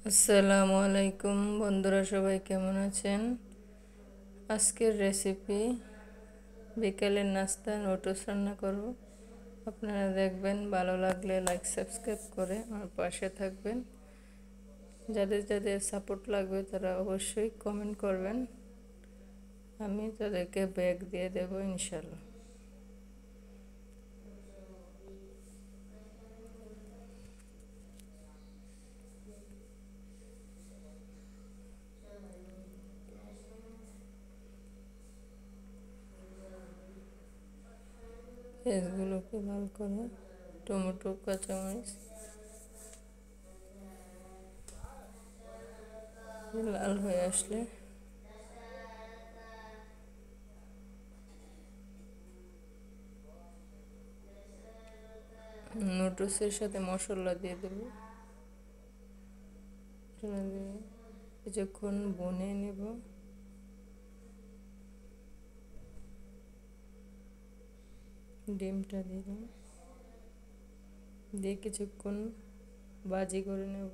আসসালামু আলাইকুম বন্ধুরা, সবাই কেমন আছেন? আজকের রেসিপি বিকেলের নাস্তা নোটস রান্না করব। আপনারা দেখবেন, ভালো লাগলে লাইক সাবস্ক্রাইব করে আমার পাশে থাকবেন। যাদের যাদের সাপোর্ট লাগবে তারা অবশ্যই কমেন্ট করবেন, আমি তাদেরকে ব্যাগ দিয়ে দেব ইনশাল্লাহ। পেঁয়াজগুলোকে ভালো করে, টমেটো, কাঁচামরিচ লাল হয়ে আসলে নুডলসের সাথে মশলা দিয়ে দেব। কিছুক্ষণ ভুনে নেব। ডিমটা দিলাম, দিয়ে কিছুক্ষণ ভাজি করে নেব।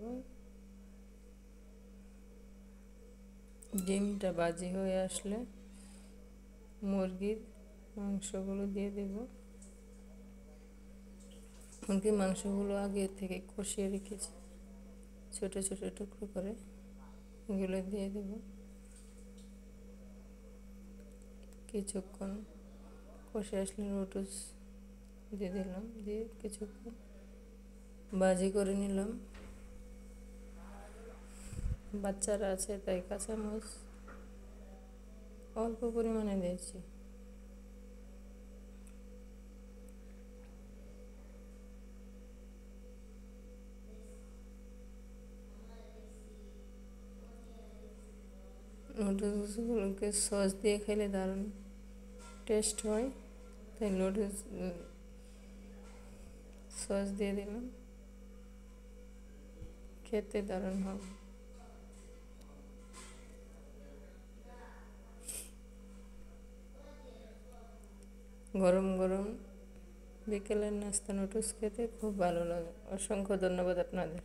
ডিমটা ভাজি হয়ে আসলে মুরগির মাংসগুলো দিয়ে দেব। মুরগির মাংসগুলো আগে থেকে কষিয়ে রেখেছি ছোট ছোট টুকরো করে, এগুলো দিয়ে দেব। কিছুক্ষণ কষে আসলে নুডলস দিয়ে দিলাম, দিয়ে কিছুক্ষণ ভাজি করে নিলাম। বাচ্চারা আছে তাই কাঁচামরিচ অল্প পরিমাণে দিয়েছি। নুডলসগুলোকে সস দিয়ে খেলে দারুণ টেস্ট হয়, তাই নুডলস সস দিয়ে দিলাম, খেতে দারুণ হবে। গরম গরম বিকেলের নাস্তা নুডলস খেতে খুব ভালো লাগে। অসংখ্য ধন্যবাদ আপনাদের।